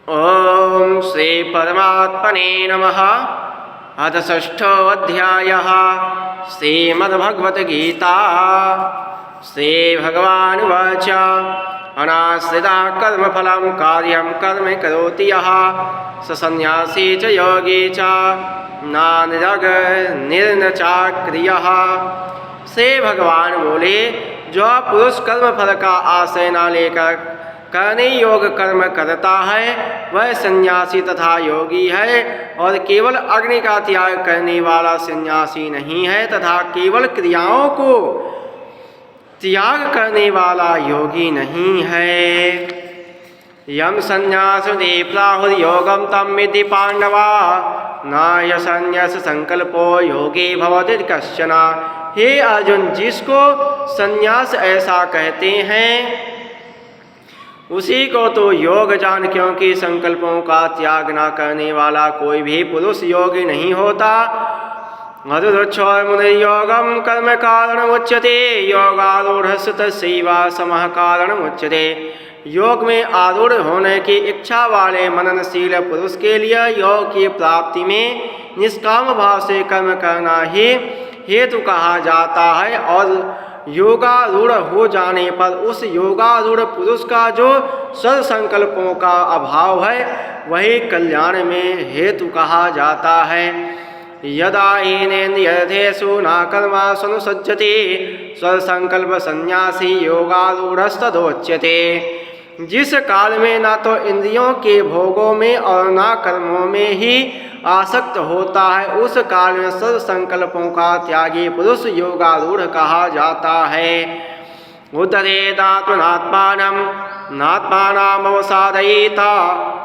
ओम श्री परमात्मने नमः। अथ षष्ठोऽध्यायः श्रीमद्भगवद्गीता। श्रीभगवानुवाच अनाश्रिता कर्मफलं कार्यं कर्म करोति यः स सन्न्यासी च योगी च नानिरग निर्नचाक्रियः। से भगवान बोले, जो पुरुष कर्म फल का आश्रय न लेकर करने योग कर्म करता है वह सन्यासी तथा योगी है, और केवल अग्नि का त्याग करने वाला सन्यासी नहीं है तथा केवल क्रियाओं को त्याग करने वाला योगी नहीं है। यम संन्यासुदे प्राहुर्योगम तम विद्धि पांडवा नाय संन्यास संकल्पो योगी भवति कश्चन। हे अर्जुन, जिसको संन्यास ऐसा कहते हैं उसी को तो योग जान, क्योंकि संकल्पों का त्याग न करने वाला कोई भी पुरुष योगी नहीं होता। मधुरुक्षोर्मुनिर्योगं कर्म कारणम् उच्यते योगारूढ़स्य तस्यैव समः कारणम् उच्यते। योग में आरूढ़ होने की इच्छा वाले मननशील पुरुष के लिए योग की प्राप्ति में निष्काम भाव से कर्म करना ही हेतु कहा जाता है, और योगारूढ़ हो जाने पर उस योगारूढ़ पुरुष का जो सर्व संकल्पों का अभाव है वही कल्याण में हेतु कहा जाता है। यदा हीनेन्द्रियर्थेषु न कर्मासनुसज्जते सर्वसंकल्प सन्यासी योगारूढ़स्तदोच्यते। जिस काल में न तो इंद्रियों के भोगों में और न कर्मों में ही आसक्त होता है, उस काल में सर्व संकल्पों का त्यागी पुरुष योगारूढ़ कहा जाता है। उद्धरेदात्मनात्मानं नात्मानमवसादयेत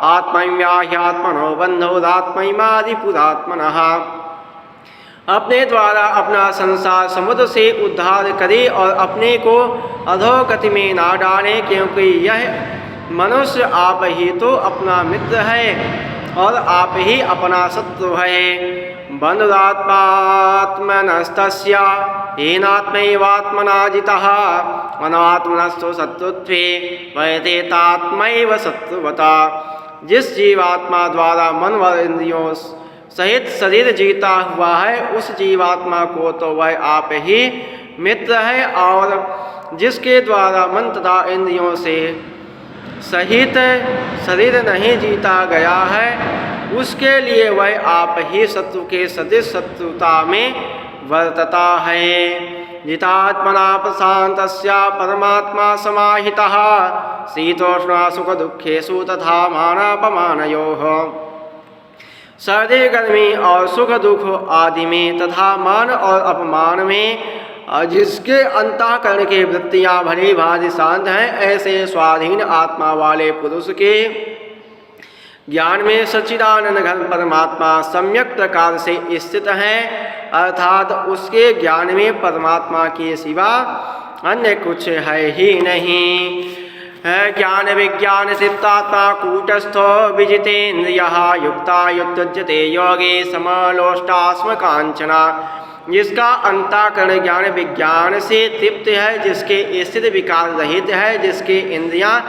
आत्मैव्याह्यात्मनो बन्धुरात्मैमादिपुरात्मनः। अपने द्वारा अपना संसार समुद्र से उद्धार करे और अपने को अधोगति में ना डाले, क्योंकि यह मनुष्य आप ही तो अपना मित्र है और आप ही अपना शत्रु है। बन्धुरात्मात्मनस्तस्य हीनात्मैवात्मना जितः अनात्मनस्तु शत्रुत्वे वैदेतात्मैव शत्रुवता। जिस जीवात्मा द्वारा मन व इंद्रियों सहित शरीर जीता हुआ है उस जीवात्मा को तो वह आप ही मित्र है, और जिसके द्वारा मन तथा इंद्रियों से सहित शरीर नहीं जीता गया है उसके लिए वह आप ही शत्रु के सदृश शत्रुता में वर्तता है। जितात्मना प्रशांतस्य परमात्मा समाहितः शीतोष्ण सुख दुखेषु तथा मानापमानयोः। सर्दी गर्मी और सुख दुख आदि में तथा मान और अपमान में जिसके अंतःकरण की वृत्तियां भली भांति शांत हैं, ऐसे स्वाधीन आत्मा वाले पुरुष के ज्ञान में सच्चिदानंद घन परमात्मा सम्यक प्रकार से स्थित है, अर्थात उसके ज्ञान में परमात्मा के सिवा अन्य कुछ है ही नहीं। ज्ञान विज्ञान सिद्धात्मा कूटस्थो विजितेन्द्रियः युक्ता युक्तुज्यते योगे समलोष्टास्म कांचना। जिसका अंतःकरण ज्ञान विज्ञान से तृप्त है, जिसके स्थित विकार रहित है, जिसके इंद्रियां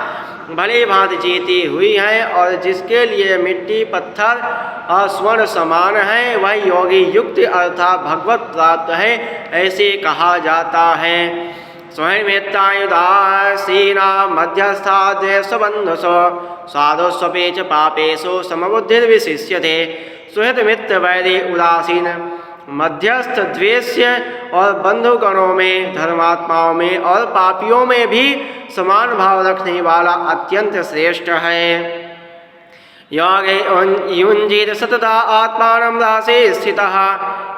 भली भांति जीती हुई हैं और जिसके लिए मिट्टी पत्थर और स्वर्ण समान है, वह योगी युक्त अर्थात भगवत प्राप्त है ऐसे कहा जाता है। स्वयमेत्तायुदासीना मध्यस्था द्वेषबन्धुषु साधुष्वपि च पापेषु समबुद्धिर्विशिष्यते। सुहृद मित्र वैरी उदासीन मध्यस्थ द्वेष्य और बंधुगणों में धर्मात्माओं में और पापियों में भी समान भाव रखने वाला अत्यंत श्रेष्ठ है। योगे युञ्जीत सतता आत्मानं दासे स्थितः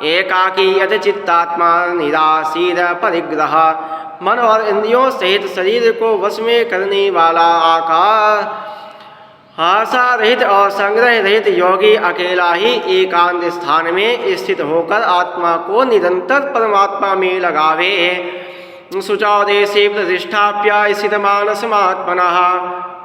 एकाकी यत चित्तात्मा निराशीर परिग्रह। मन और इंद्रियों सहित शरीर को वश में करने वाला आशा रहित और संग्रह रहित योगी अकेला ही एकांत स्थान में स्थित होकर आत्मा को निरंतर परमात्मा में लगावे। शुचौ देशे प्रतिष्ठाप्य स्थितमानसमात्मनः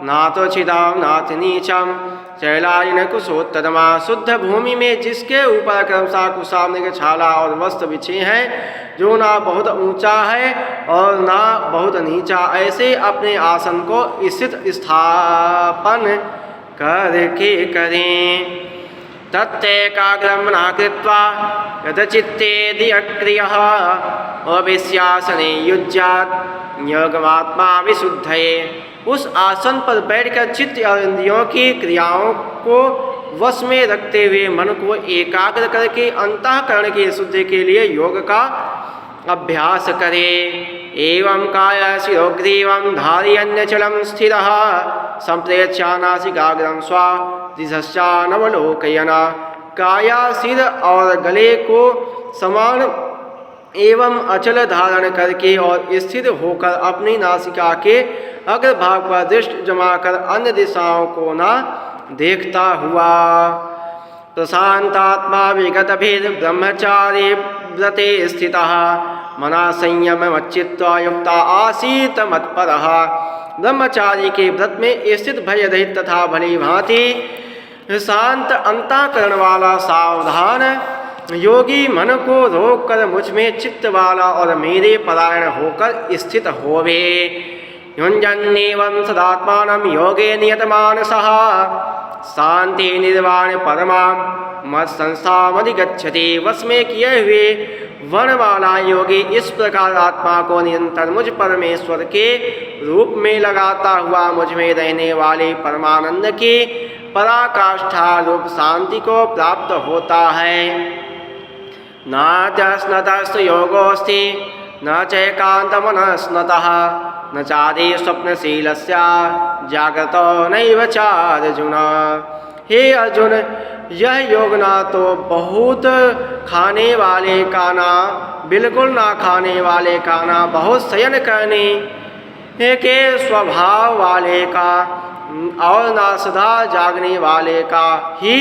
नातो छिदाम नाथ नीचम शैलायन कुशोत्तमा। शुद्ध भूमि में जिसके ऊपर क्रमशः कुशामृग छाला और वस्त्र बिछे हैं, जो ना बहुत ऊंचा है और ना बहुत नीचा, ऐसे अपने आसन को स्थित स्थापन करके करें। तत्तेकाग्रं न कृत्वा यदचित्तेदि अक्रियः अविश्यासने युज्यात् योगमात्मा विशुद्धये। उस आसन पर बैठकर चित्त और इंद्रियों की क्रियाओं को वश में रखते हुए मन को एकाग्र करके अंतःकरण की शुद्धि के लिए योग का अभ्यास करे। एवं काय शिरोग्रीवं धारयन्यचलं स्थिरः संप्रेक्ष्य नासिकाग्रं स्वादिशश्चानवलोकयन्। काया सिर और गले को समान एवं अचल धारण करके और स्थिर होकर अपनी नासिका के अग्रभाग पर दृष्टि जमाकर अन्य दिशाओं को न देखता हुआ प्रशांतात्मा विगत भेद ब्रह्मचारी व्रते स्थितः मना संयममच्चित्वा युक्ता आसीत मत्परः। ब्रह्मचारी के व्रत में स्थित भय रहित तथा भली भांति शांत अंतःकरण वाला सावधान योगी मन को रोक कर मुझ में चित्त वाला और मेरे परायण होकर स्थित होवे। युञ्जन्नेवं सदात्मानं योगे नियतमानसः शांति निर्वाण परमा मत संस्थामधिगच्छति। वश में किए हुए वन वाला योगी इस प्रकार आत्मा को निरंतर मुझ परमेश्वर के रूप में लगाता हुआ मुझ में रहने वाले परमानंद की पराकाष्ठा रूप शांति को प्राप्त होता है। नात्यस्नतस्तु योगोऽस्ति न चैकान्तमनस्नतः न चादि स्वप्नशीलस्य जागृतो नैव चार्जुन। हे अर्जुन, यह योग ना तो बहुत खाने वाले का ना बिल्कुल ना खाने वाले का ना बहुत शयन करने के स्वभाव वाले का और ना सदा जागने वाले का ही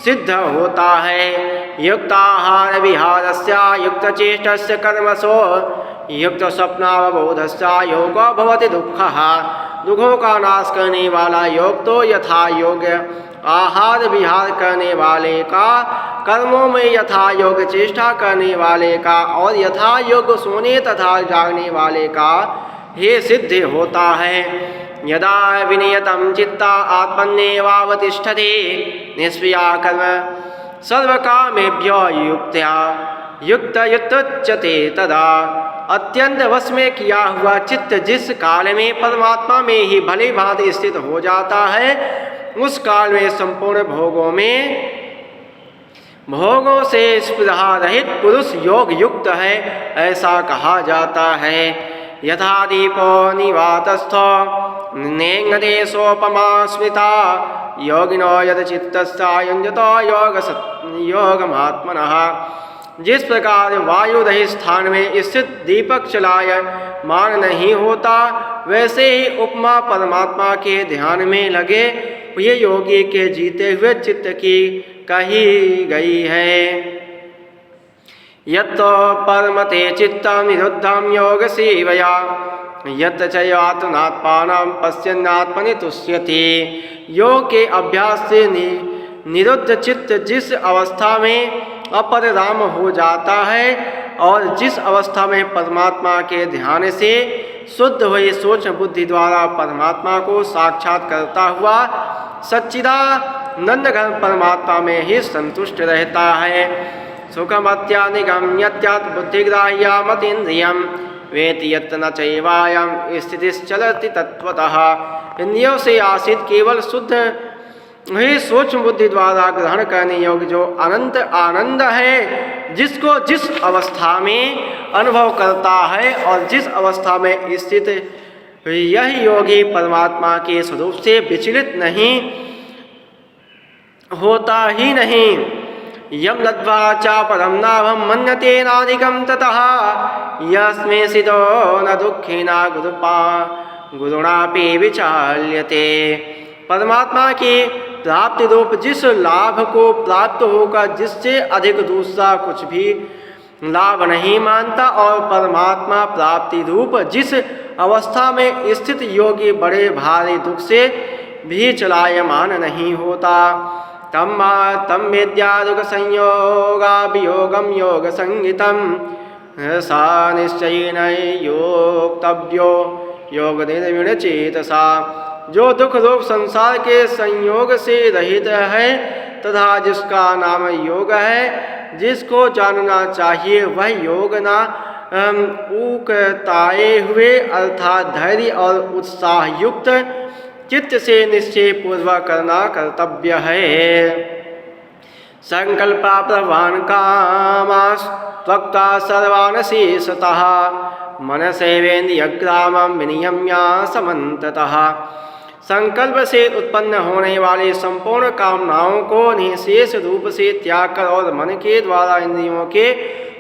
सिद्ध होता है। युक्ताहार विहारस्य युक्त चेष्टस्य कर्मसो युक्त स्वप्नावबोधस्य योगो भवति दुःखः। दुखों का नाश करने वाला योग तो यथा योग्य आहार विहार करने वाले का, कर्मों में यथा योग चेष्टा करने वाले का और यथा योग सोने तथा जागने वाले का हे सिद्ध होता है। यदा विनियतं चित्ता आत्मन्येवावतिष्ठते निष्क्रिया कर्म सर्वकामेभ्यो युक्त्या युक्त युक्तोच्यते तदा। अत्यंत वश में किया हुआ चित्त जिस काल में परमात्मा में ही भली भांति स्थित हो जाता है उस काल में संपूर्ण भोगों से स्पृहा रहित पुरुष योग युक्त है, ऐसा कहा जाता है। यथा दीपो निवातस्थो नेङ्गते सोपमा स्मृता योगिनो यद चित्तस्य युञ्जतो योगमात्मनः। जिस प्रकार वायु रहित स्थान में स्थित दीपक चलायमान नहीं होता, वैसे ही उपमा परमात्मा के ध्यान में लगे ये योगी के जीते हुए चित्त की कही गई है। यत्तो परमते चित्तं निरुद्धं योग सेवया यत् चैवात्मनात्मानं पश्यन्नात्मनि तुष्यति। योग के अभ्यास से निरुद्ध चित्त जिस अवस्था में अपरिणाम हो जाता है और जिस अवस्था में परमात्मा के ध्यान से शुद्ध हुई सोच बुद्धि द्वारा परमात्मा को साक्षात करता हुआ सच्चिदानंद घन परमात्मा में ही संतुष्ट रहता है। सुखमत्यानिगम्यत्यात् बुद्धिग्राह्यमतीन्द्रियं वेति यत् न चैवायं स्थितिश्चलति तत्त्वतः। इंद्रियों से आश्रित केवल शुद्ध ही सूक्ष्म बुद्धि द्वारा ग्रहण करने योग्य जो अनंत आनंद है, जिसको जिस अवस्था में अनुभव करता है और जिस अवस्था में स्थित यह योगी परमात्मा के स्वरूप से विचलित नहीं होता ही नहीं। यम लब्ध्वा च परम नाभं मन्यते नाधिकं ततः यस्मिन् स्थितो न दुःखेन गुरुणापि विचाल्यते। परमात्मा की प्राप्ति रूप जिस लाभ को प्राप्त होकर जिससे अधिक दूसरा कुछ भी लाभ नहीं मानता और परमात्मा प्राप्ति रूप जिस अवस्था में स्थित योगी बड़े भारी दुख से भी चलायमान नहीं होता, तम वेद्या दुख संयोगाभियोगम योग संगीतम सा निश्चयेन योक्तव्यो योग निर्विण चेतसा। जो दुख रूप संसार के संयोग से रहित है तथा जिसका नाम योग है, जिसको जानना चाहिए वह योग ना उकताए हुए अर्थात धैर्य और उत्साह युक्त चित्त से निश्चय पूर्वक करना कर्तव्य है। संकल्पा प्रवान कामास त्वक्ता सर्वान् शेषतः मनसेवेन्द्रियग्रामं विनियम्य समन्ततः। संकल्प से उत्पन्न होने वाले संपूर्ण कामनाओं को निःशेष रूप से त्याग कर और मन के द्वारा इंद्रियों के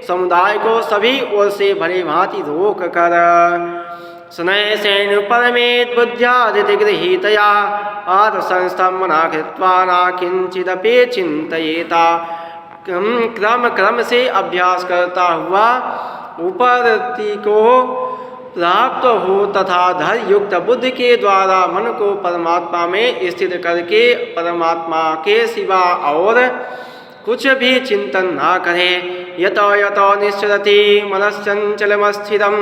समुदाय को सभी ओर से भली भांति रोक कर स्नेह से परमेत बुद्ध्यादिगृहीतया आत्मसंस्थं मना कृत्वा न किंचिदपि चिंतयेता। क्रम क्रम से अभ्यास करता हुआ उपरति को प्राप्त हो तथा धैर्य युक्त बुद्धि के द्वारा मन को परमात्मा में स्थित करके परमात्मा के सिवा और कुछ भी चिंतन ना करे। यतो यतो निश्चरति मनश्चंचलमस्थितं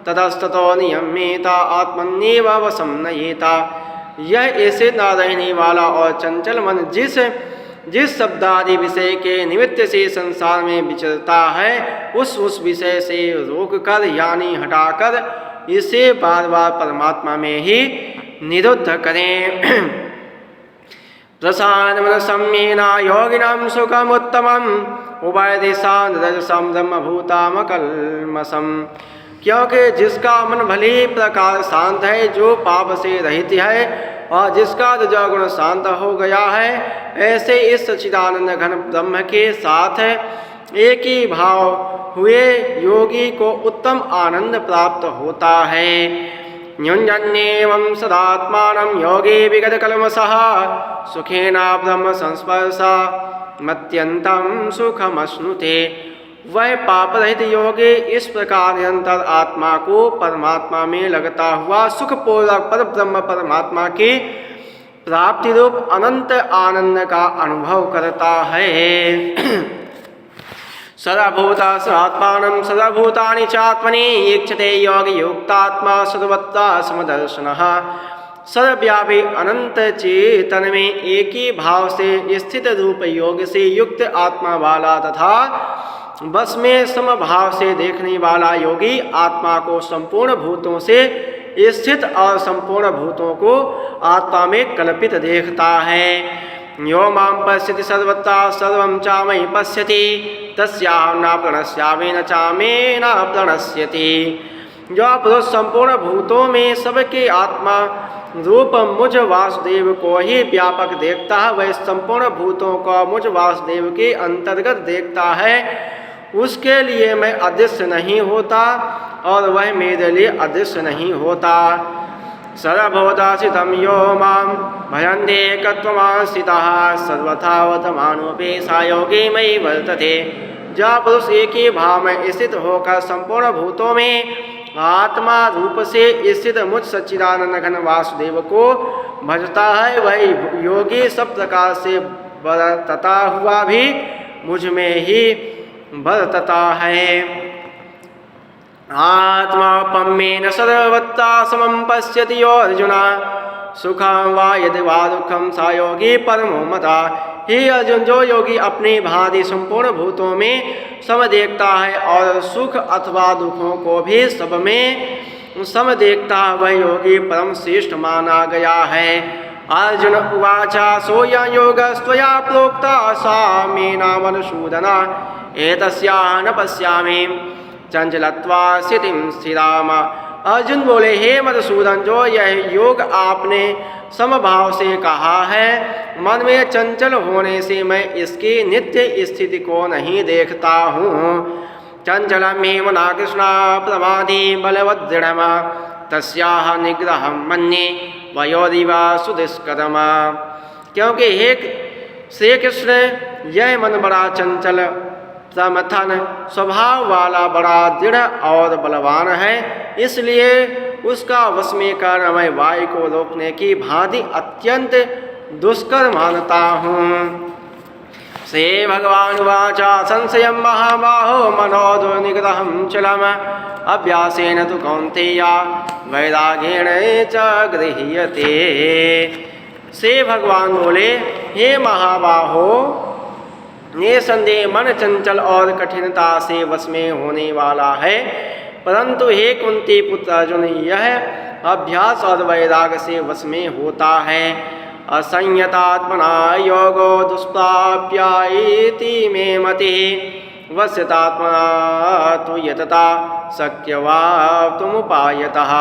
ततस्ततो नियम्येत आत्मन्येव वशं नयेत। यह ऐसे न रहने वाला और चंचल मन जिस शब्दादि विषय के निमित्त से संसार में विचरता है उस विषय से रोक कर यानी हटाकर इसे बार बार परमात्मा में ही निरुद्ध करें। प्रसादमन सम्येना योगिनां सुखमुत्तमं उभयदिशां रजसं ब्रह्मभूतां कल्मषम्। क्योंकि जिसका मन भली प्रकार शांत है, जो पाप से रहित है और जिसका रजोगुण शांत हो गया है, ऐसे इस सच्चिदानंद घन ब्रह्म के साथ एक ही भाव हुए योगी को उत्तम आनंद प्राप्त होता है। न्युञ्जन्येवं सदात्मानं योगी विगत कल्मषः सुखेन ब्रह्म संस्पर्शमत्यन्तं सुखमश्नुते। वह पाप रहित योगी इस प्रकार निरंतर आत्मा को परमात्मा में लगता हुआ सुखपूर्वक पर ब्रह्म परमात्मा की प्राप्ति रूप अनंत आनंद का अनुभव करता है। सर्वभूता सर्वात्मानं सर्वभूतानि चात्मनि ईक्षते योगी युक्तात्मा सर्वत्र समदर्शनः। सर्वव्यापी अनंत चेतन में एक ही भाव से स्थित रूप योग से युक्त आत्मा वाला तथा बस में समभाव से देखने वाला योगी आत्मा को संपूर्ण भूतों से स्थित और संपूर्ण भूतों को आत्मा में कल्पित देखता है। यो मां पश्यति सर्वत्र सर्वं चामयि पश्यति तस्याहं न प्रणश्यामि न चामे न प्रणश्यति। जो पुरुष संपूर्ण भूतों में सबके आत्मा रूप मुझ वासुदेव को ही व्यापक देखता है, वह संपूर्ण भूतों को मुझ वासुदेव के अंतर्गत देखता है, उसके लिए मैं अदृश्य नहीं होता और वह मेरे लिए अदृश्य नहीं होता। सर्वभूताश्रितं यो मां भजन्त्येकत्वमाश्रितः सर्वथा वर्तमानोऽपि स योगी मयि वर्तते। जो पुरुष एक ही भाव में स्थित होकर संपूर्ण भूतों में आत्मा रूप से स्थित मुझ सच्चिदानंद घन वासुदेव को भजता है, वही योगी सब प्रकार से बरतता हुआ भी मुझ में ही वर्तता है। आत्मापम्येन सर्वत्र समं पश्यति यो अर्जुन सुखं वा यदि वा दुःखं स योगी परमो मता। हे अर्जुन, जो योगी अपनी भांति संपूर्ण भूतों में सम देखता है और सुख अथवा दुखों को भी सब में सम देखता है, वह योगी परम श्रेष्ठ माना गया है। अर्जुन उवाच सोऽयं योगस्त्वया प्रोक्ता सामेन मधुसूदन एतस्याः न पश्यामि चंचलत्वा स्थितिं स्थिराम। अर्जुन बोले, हे मधुसूदन, जो यह योग आपने समभाव से कहा है, मन में चंचल होने से मैं इसकी नित्य स्थिति को नहीं देखता हूँ। चंचलमेव न कृष्ण प्रमादी बलवदृढ़म तस्याह निग्रहं मन्ये वयोरिव सुदुष्करम। क्योंकि हे श्री कृष्ण, यह मन बड़ा चंचल समथन स्वभाव वाला बड़ा दृढ़ और बलवान है, इसलिए उसका वश में कर मैं वायु को रोकने की भांति अत्यंत दुष्कर मानता हूँ। श्री भगवान् उवाच संशयं महाबाहो मनोदुर्निग्रहं चलम् अभ्यासेन तु कौन्तेय वैराग्येण च गृह्यते। श्री भगवान बोले, हे महाबाहो, निसंदेह मन चंचल और कठिनता से वश में होने वाला है, परंतु हे कुंती पुत्र अर्जुन, यह अभ्यास और वैराग्य से वश में होता है। असंयतात्मना योगो दुष्प्राप्य इति मे मतिः वश्यतात्मना तु यतता शक्यवाप्तुमुपायतः।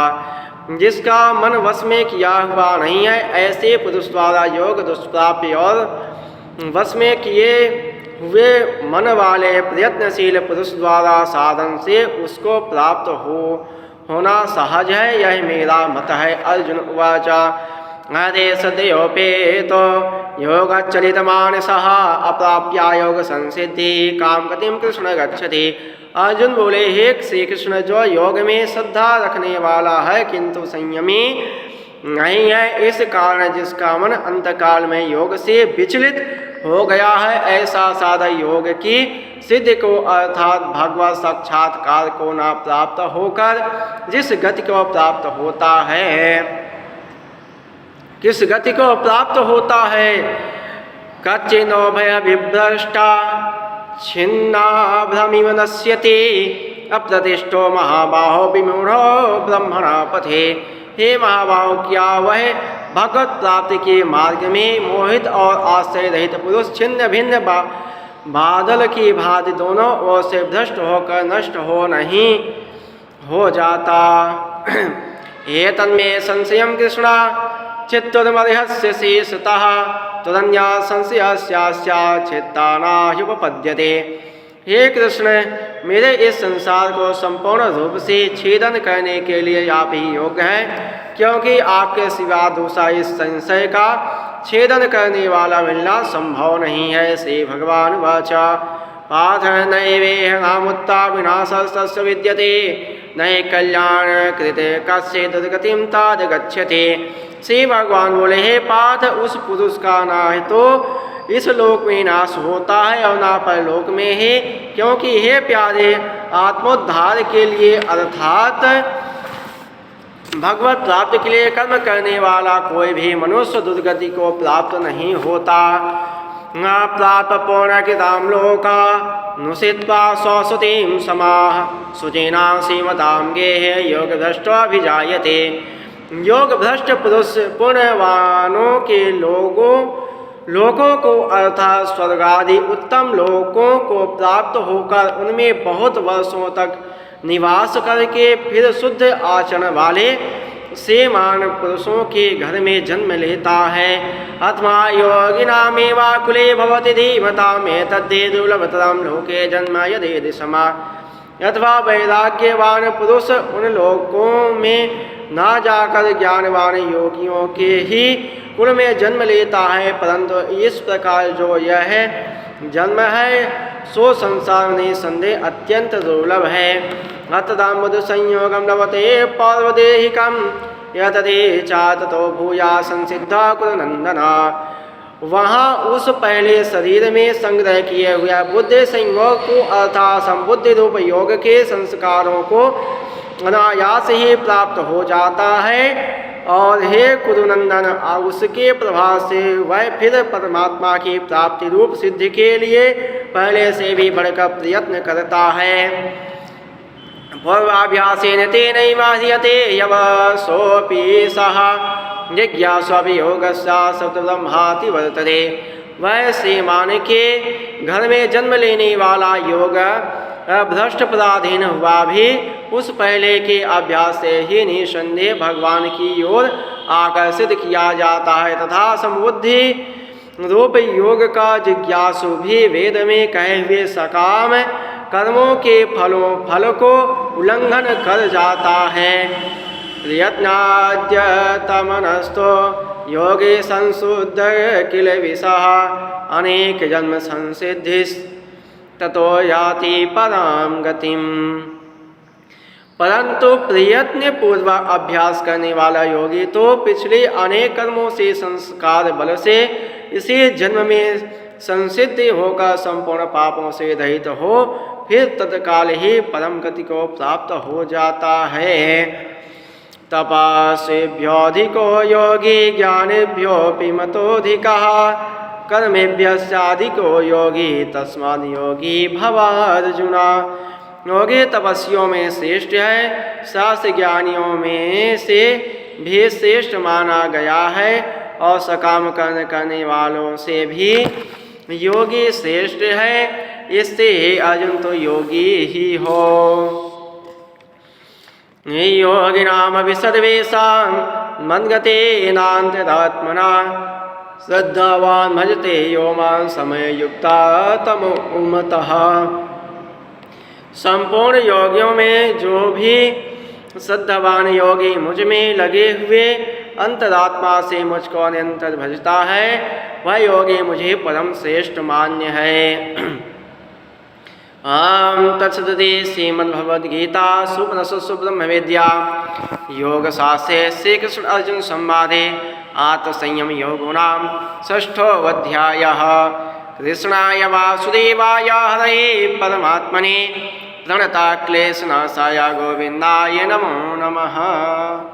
जिसका मन वश में किया हुआ नहीं है, ऐसे पुरुष द्वारा योग दुष्प्राप्य और वश में किए हुए मन वाले प्रयत्नशील पुरुष द्वारा साधन से उसको प्राप्त होना सहज है, यह मेरा मत है। अर्जुन उवाच अरे सद्योपेतो योगचलितमानसः अप्राप्य योग संसिद्धि काम गतिं कृष्ण गच्छति। अर्जुन बोले, हे श्री कृष्ण, जो योग में श्रद्धा रखने वाला है किंतु संयमी नहीं है, इस कारण जिसका मन अंतकाल में योग से विचलित हो गया है, ऐसा साधक योग की सिद्धि को अर्थात भगवत साक्षात्कार को न प्राप्त होकर जिस गति को प्राप्त होता है, किस गति को प्राप्त होता है, कच्चिनो भय विभ्रष्टा छिन्ना भ्रमिव नश्यति अप्रतिष्ठो महाबाहो विमूढ़ो ब्रह्मणा पथे। हे महाबाहो, क्या वह भगवत प्राप्ति के मार्ग में मोहित और आश्रय रहित पुरुष छिन्न भिन्न बादल की भांति दोनों ओर से भ्रष्ट होकर नष्ट हो नहीं हो जाता। हे तन्मे संशयं कृष्ण चित्तुर्मर्हस्य शेषतः तदन्या संशयस्यास्य चित्तानाह्युपपद्यते। हे कृष्ण, मेरे इस संसार को संपूर्ण रूप से छेदन करने के लिए आप ही योग्य हैं, क्योंकि आपके सिवा दूसरा इस संशय का छेदन करने वाला मिलना संभव नहीं है। श्री भगवान वाचा पाथ नैवेह नामुत्ता विनाशस्तस्य विद्यते नये कल्याण कृते कस्य दुर्गतिं ताद गच्छते। श्री भगवान बोले, हे पार्थ, उस पुरुष का ना है तो इस लोक में नाश होता है और ना परलोक में है, क्योंकि हे प्यारे, आत्मोद्धार के लिए अर्थात भगवत प्राप्ति के लिए कर्म करने वाला कोई भी मनुष्य दुर्गति को प्राप्त नहीं होता। न प्राप्त पूर्णकृतां लोका नुषित्वा स्वसुतिं समाह सुचीनां सीमतां गेह योगभ्रष्टोऽभिजायते। योग भ्रष्ट पुरुष पुण्यवानों के लोकों को अर्थात स्वर्गादि उत्तम लोकों को प्राप्त होकर उनमें बहुत वर्षों तक निवास करके फिर शुद्ध आचरण वाले सेमान पुरुषों के घर में जन्म लेता है। अथवा योगिनामेवा कुले भवति धीमतामेतद्धि दुर्लभतरं लोके जन्म यदि समा। अथवा वैराग्यवान पुरुष उन लोकों में ना जाकर ज्ञानवान योगियों के ही कुल में जन्म लेता है, परंतु इस प्रकार जो यह जन्म है सो संसार में संदेह अत्यंत दुर्लभ है। अतदामुद संयोगम लभते पार्वदेहिकम यतदे चाततो भूया संसिद्धा कुलनंदना। वहाँ उस पहले शरीर में संग्रह किए हुए बुद्धि संयोग को अर्थात संबुद्धि रूप योग के संस्कारों को अनायास ही प्राप्त हो जाता है। और हे कुरुनंदन, उसके प्रभाव से वह फिर परमात्मा की प्राप्ति रूप सिद्धि के लिए पहले से भी बढ़कर प्रयत्न करता है। पूर्वाभ्यासेन तेनैवाह्यते यवसोऽपि सः जिज्ञास्वाभियोगस्य सब्दब्रह्माति वर्तते। वह श्रीमान के घर में जन्म लेने वाला योग भ्रष्ट पराधीन हुआ भी उस पहले के अभ्यास से ही निसंदेह भगवान की ओर आकर्षित किया जाता है, तथा समबुद्धि रूप योग का जिज्ञासु भी वेद में कहे हुए सकाम कर्मों के फल को उल्लंघन कर जाता है। प्रयत्नाद्य तमनस्तो योगे संशुद्ध किल विषः अनेक जन्म संसिद्धि ततो याति पराम गतिम। परंतु प्रयत्न पूर्वक अभ्यास करने वाला योगी तो पिछले अनेक कर्मों से संस्कार बल से इसी जन्म में संसिद्धि होकर संपूर्ण पापों से रहित हो फिर तत्काल ही परम गति को प्राप्त हो जाता है। तपस्विभ्योऽधिको योगी ज्ञानिभ्योऽपि मतोऽधिकः कर्मेभ्यश्चाधिको योगी तस्माद् योगी भव अर्जुन। योगी तपस्वियों में श्रेष्ठ है, शास्त्र ज्ञानियों में से भी श्रेष्ठ माना गया है और सकाम कर्म करने वालों से भी योगी श्रेष्ठ है। इससे अर्जुन तो योगी ही हो। योगिनामपि सर्वेषां मद्गतेनान्तरात्मना श्रद्धावान् भजते यो मां समयुक्ता तमोमतः। संपूर्ण योगियों में जो भी श्रद्धावान योगी मुझ में लगे हुए अंतरात्मा से मुझको निरंतर भजता है वह योगी मुझे परम श्रेष्ठ मान्य है। तत्सदिति श्रीमद्भगवद्गीता सुपनिषत्सु ब्रह्मविद्या योगशास्त्रे श्रीकृष्ण अर्जुन संवादे आत्मसंयम योगो नाम षष्ठोऽध्यायः। कृष्णाय वासुदेवाय हरये परमात्मने प्रणतक्लेशनाशाय गोविन्दाय नमो नमः।